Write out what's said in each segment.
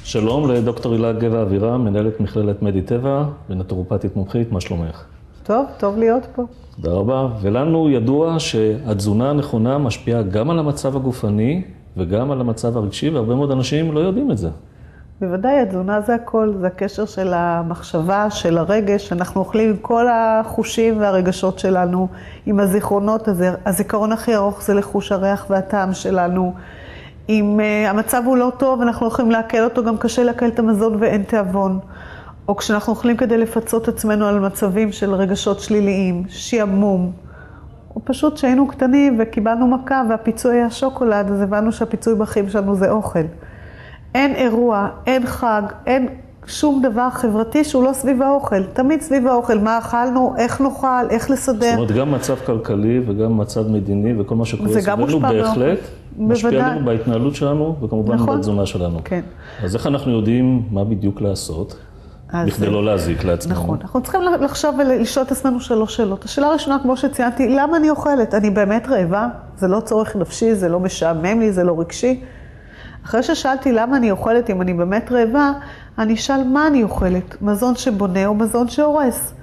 שלום לדוקטור הילה גבע אבירם, מנהלת מכללת מדיטבע ונטורופטית מומחית, מה שלומך? טוב להיות פה. תודה רבה. ולנו ידוע שהתזונה הנכונה משפיעה גם על המצב הגופני וגם על המצב הרגשי, והרבה מאוד אנשים לא יודעים את זה. בוודאי, התזונה זה הכל, זה הקשר של המחשבה, של הרגש. אנחנו אוכלים עם כל החושים והרגשות שלנו, עם הזיכרונות. הזיכרון הכי ארוך זה לחוש הריח והטעם שלנו. אם המצב הוא לא טוב, אנחנו הולכים להקל אותו, גם קשה להקל את המזון ואין תיאבון. או כשאנחנו אוכלים כדי לפצות עצמנו על מצבים של רגשות שליליים, שיעמום. או פשוט שהיינו קטנים וקיבלנו מכה והפיצוי היה שוקולד, אז הבנו שהפיצוי בחיים שלנו זה אוכל. אין אירוע, אין חג, אין שום דבר חברתי שהוא לא סביב האוכל. תמיד סביב האוכל, מה אכלנו, איך נאכל, איך לסדר. זאת אומרת, גם מצב כלכלי וגם מצב מדיני וכל מה שקורה סביבנו בהחלט משפיע לנו בהתנהלות שלנו וכמובן נכון. בתזונה שלנו. כן. אז איך אנחנו יודעים מה בדיוק לעשות בכדי לא להזיק לעצמנו? נכון, אנחנו צריכים לחשוב ולשאול את עצמנו 3 שאלות. השאלה הראשונה, כמו שציינתי, למה אני אוכלת? אני באמת רעבה? זה לא צורך נפשי, זה לא משעמם לי, זה לא רגשי. אחרי ששאלתי למה אני אוכלת, אם אני באמת רעבה, אני אשאל מה אני אוכלת, מזון שבונה או מזון שהורס.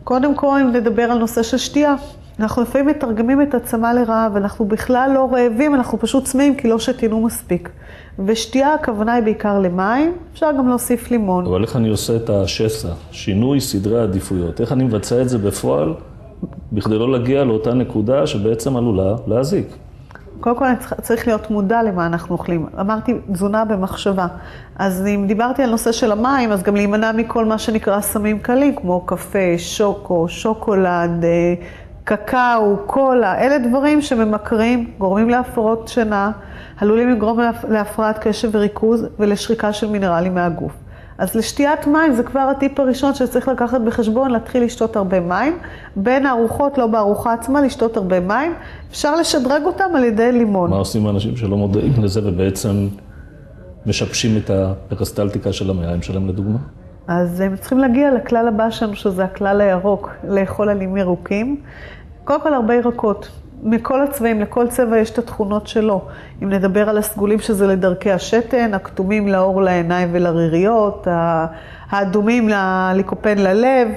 קודם כל, אם נדבר על נושא של שתייה, אנחנו לפעמים מתרגמים את עצמה לרעב, ואנחנו בכלל לא רעבים, אנחנו פשוט צמאים כי לא שתינו מספיק. ושתייה, הכוונה היא בעיקר למים, אפשר גם להוסיף לימון. אבל איך אני עושה את השסע, שינוי סדרי העדיפויות? איך אני מבצע את זה בפועל, בכדי לא להגיע לאותה נקודה שבעצם עלולה להזיק? קודם כל צריך להיות מודע למה אנחנו אוכלים. אמרתי תזונה במחשבה. אז אם דיברתי על נושא של המים, אז גם להימנע מכל מה שנקרא סמים קלים, כמו קפה, שוקו, שוקולד, קקאו, קולה. אלה דברים שממכרים, גורמים להפרעות שינה, עלולים לגרום להפרעת קשב וריכוז ולשריקה של מינרלים מהגוף. אז לשתיית מים זה כבר הטיפ הראשון שצריך לקחת בחשבון, להתחיל לשתות הרבה מים. בין הארוחות, לא בארוחה עצמה, לשתות הרבה מים. אפשר לשדרג אותם על ידי לימון. מה עושים אנשים שלא מודעים לזה ובעצם משבשים את הפרסטלטיקה של המעיים שלהם לדוגמה? אז הם צריכים להגיע לכלל הבא שלנו, שזה הכלל הירוק, לאכול עלים ירוקים. קודם כל הרבה ירקות. מכל הצבעים, לכל צבע יש את התכונות שלו. אם נדבר על הסגולים שזה לדרכי השתן, הכתומים לאור לעיניים ולריריות, האדומים לליקופן ללב,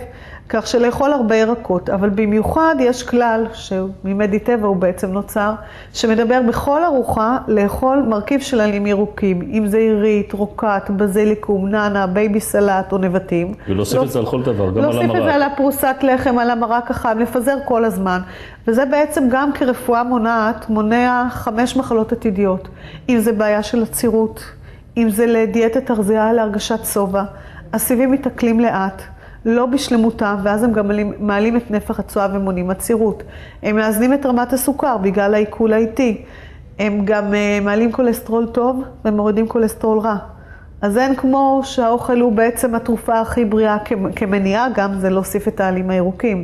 כך שלאכול הרבה ירקות. אבל במיוחד יש כלל, שממדיטבע הוא בעצם נוצר, שמדבר בכל ארוחה לאכול מרכיב של עלים ירוקים, אם זה עירית, רוקט, בזיליקום, נאנה, בייבי סלט או נבטים. ולהוסיף את זה על כל דבר, גם על המרק. להוסיף את זה על הפרוסת לחם, על המרק החם, לפזר כל הזמן. וזה בעצם גם כרפואה מונעת, מונע 5 מחלות עתידיות. אם זה בעיה של עצירות, אם זה לדיאטת הרזייה להרגשת סובה, הסיבים מתעכלים לאט. לא בשלמותם, ואז הם גם מעלים את נפח הצואה ומונעים עצירות. הם מאזנים את רמת הסוכר בגלל העיכול האיטי. הם גם מעלים כולסטרול טוב ומורידים כולסטרול רע. אז אין כמו שהאוכל הוא בעצם התרופה הכי בריאה כמניעה, גם זה להוסיף את העלים הירוקים.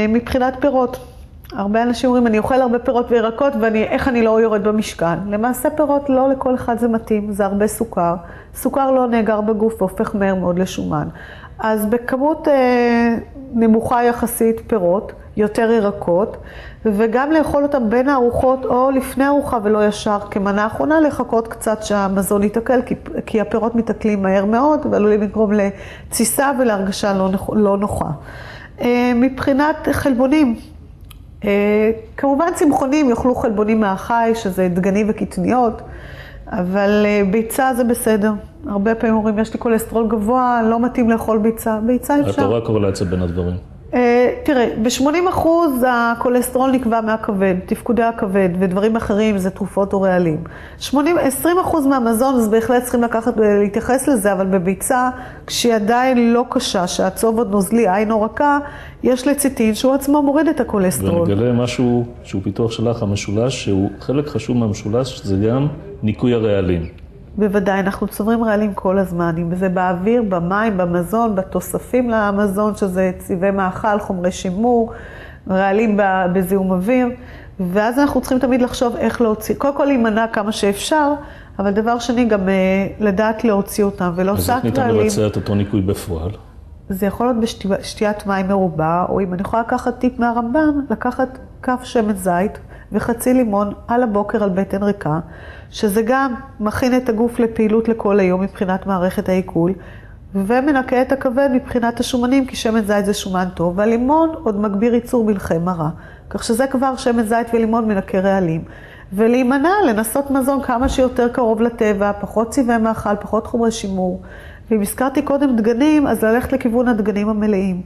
מבחינת פירות, הרבה אנשים אומרים, אני אוכל הרבה פירות וירקות, ואיך אני לא יורד במשקל? למעשה פירות לא לכל אחד זה מתאים, זה הרבה סוכר. סוכר לא נאגר בגוף והופך מהר מאוד לשומן. אז בכמות נמוכה יחסית פירות, יותר ירקות, וגם לאכול אותם בין הארוחות או לפני ארוחה ולא ישר כמנה האחרונה, לחכות קצת שהמזון יתעכל, כי הפירות מתעכלים מהר מאוד, ועלולים לגרום לתסיסה ולהרגשה לא נוחה. מבחינת חלבונים, כמובן צמחונים יאכלו חלבונים מהחי, שזה דגנים וקטניות, אבל ביצה זה בסדר. הרבה פעמים אומרים, יש לי כולסטרול גבוה, לא מתאים לאכול ביצה. ביצה אפשר. אתה רואה קורלציה בין הדברים. תראה, ב-80% הכולסטרול נקבע מהכבד, תפקודי הכבד ודברים אחרים זה תרופות או רעלים. 20% מהמזון, אז בהחלט צריכים לקחת ולהתייחס לזה, אבל בביצה, כשהיא עדיין לא קשה, שהצוב עוד נוזלי, עין או רכה, יש לציטין שהוא עצמו מוריד את הכולסטרול. ונגלה משהו שהוא פיתוח שלך, המשולש, שהוא חלק חשוב מהמשולש, שזה גם ניקוי הרעלים. בוודאי, אנחנו צוברים רעלים כל הזמן, אם זה באוויר, במים, במזון, בתוספים למזון, שזה צבעי מאכל, חומרי שימור, רעלים בזיהום אוויר, ואז אנחנו צריכים תמיד לחשוב איך להוציא, קודם כל להימנע כמה שאפשר, אבל דבר שני גם לדעת להוציא אותם, ולא שק רעלים. אז איך ניתן לבצע את אותו ניקוי בפועל? זה יכול להיות בשתיית מים מרובה, או אם אני יכולה לקחת טיפ מהרמב"ם, לקחת כף שמן זית, וחצי לימון על הבוקר על בטן ריקה, שזה גם מכין את הגוף לפעילות לכל היום מבחינת מערכת העיכול, ומנקה את הכבד מבחינת השומנים, כי שמן זית זה שומן טוב, והלימון עוד מגביר ייצור מלחי מרה. כך שזה כבר שמן זית ולימון מנקה רעלים. ולהימנע, לנסות מזון כמה שיותר קרוב לטבע, פחות צבעי מאכל, פחות חומרי שימור. ואם הזכרתי קודם דגנים, אז ללכת לכיוון הדגנים המלאים.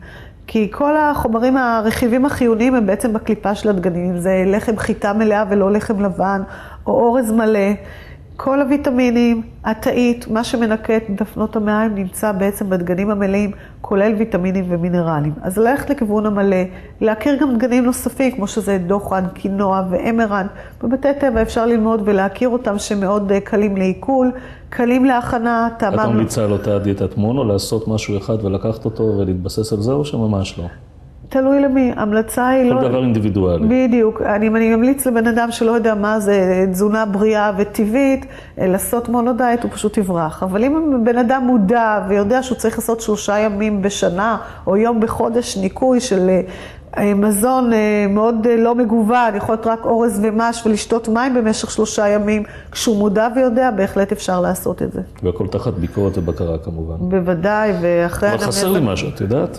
כי כל החומרים, הרכיבים החיוניים הם בעצם בקליפה של הדגנים. זה לחם חיטה מלאה ולא לחם לבן, או אורז מלא. כל הוויטמינים, התאית, מה שמנקה את דפנות המעיים נמצא בעצם בדגנים המלאים, כולל ויטמינים ומינרלים. אז ללכת לכיוון המלא, להכיר גם דגנים נוספים, כמו שזה דוחן, קינוע ואמרנט. בבתי טבע אפשר ללמוד ולהכיר אותם שמאוד קלים לעיכול, קלים להכנה. את ממליצה על אותה דיאטת מונו, לעשות משהו אחד ולקחת אותו ולהתבסס על זה, או שממש לא? תלוי למי, המלצה היא לא... כל דבר אינדיבידואלי. בדיוק. אני ממליץ לבן אדם שלא יודע מה זה תזונה בריאה וטבעית, לעשות מונודייט, הוא פשוט יברח. אבל אם בן אדם מודע ויודע שהוא צריך לעשות 3 ימים בשנה, או יום בחודש ניקוי של מזון מאוד לא מגוון, יכול להיות רק אורז ומש ולשתות מים במשך 3 ימים, כשהוא מודע ויודע, בהחלט אפשר לעשות את זה. והכל תחת ביקורת ובקרה כמובן. בוודאי, ואחרי... אבל חסר לי משהו, את יודעת?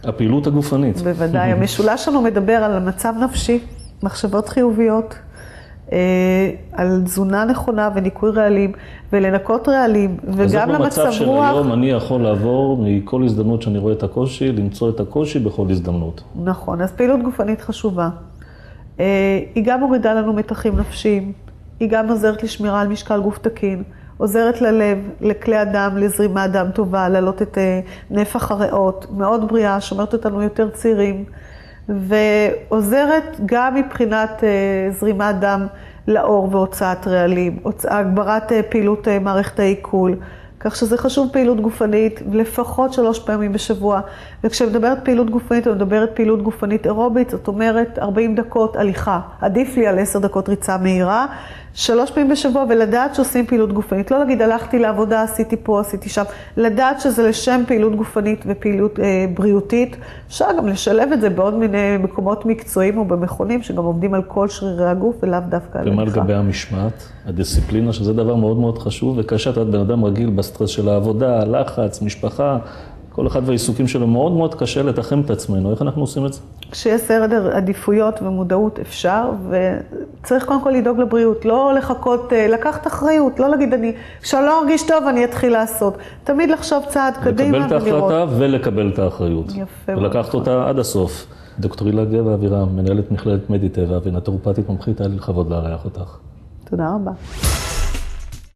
הפעילות הגופנית. בוודאי. המשולש שלנו מדבר על מצב נפשי, מחשבות חיוביות, על תזונה נכונה וניקוי רעלים, ולנקות רעלים, וגם למצב רוח. אז במצב של היום אני יכול לעבור מכל הזדמנות שאני רואה את הקושי, למצוא את הקושי בכל הזדמנות. נכון, אז פעילות גופנית חשובה. היא גם מורידה לנו מתחים נפשיים, היא גם עוזרת לשמירה על משקל גוף תקין, עוזרת ללב, לכלי הדם, לזרימת דם טובה, להעלות את נפח הריאות, מאוד בריאה, שומרת אותנו יותר צעירים, ועוזרת גם מבחינת זרימת דם לאור והוצאת רעלים, הגברת פעילות מערכת העיכול, כך שזה חשוב פעילות גופנית, לפחות 3 פעמים בשבוע. וכשמדברת פעילות גופנית, אני מדברת פעילות גופנית אירובית, זאת אומרת 40 דקות הליכה. עדיף לי על 10 דקות ריצה מהירה, 3 פעמים בשבוע, ולדעת שעושים פעילות גופנית. לא להגיד, הלכתי לעבודה, עשיתי פה, עשיתי שם. לדעת שזה לשם פעילות גופנית ופעילות בריאותית. אפשר גם לשלב את זה בעוד מיני מקומות מקצועיים או במכונים, שגם עובדים על כל שרירי הגוף ולאו דווקא על הליכה. ומה לגבי המשמעת, הדיסציפלינה, שזה דבר מאוד מאוד חשוב, וכאשר אתה בן אדם רגיל בסטרס של העבודה, הלחץ, משפחה, כל אחד והעיסוקים שלו מאוד מאוד קשה לתחם את עצמנו. איך אנחנו עושים את זה? כשיש סדר עדיפויות ומודעות אפשר, וצריך קודם כל לדאוג לבריאות, לא לחכות, לקחת אחריות, לא להגיד כשאני לא ארגיש טוב אני אתחיל לעשות. תמיד לחשוב צעד קדימה ולראות. לקבל את ההחלטה ולקבל את האחריות. יפה. ולקחת אותה עד הסוף. דוקטור הילה גבע אבירם, מנהלת מכללת מדיטבע ונטורופטית מומחית, היה לי לכבוד לארח אותך. תודה רבה.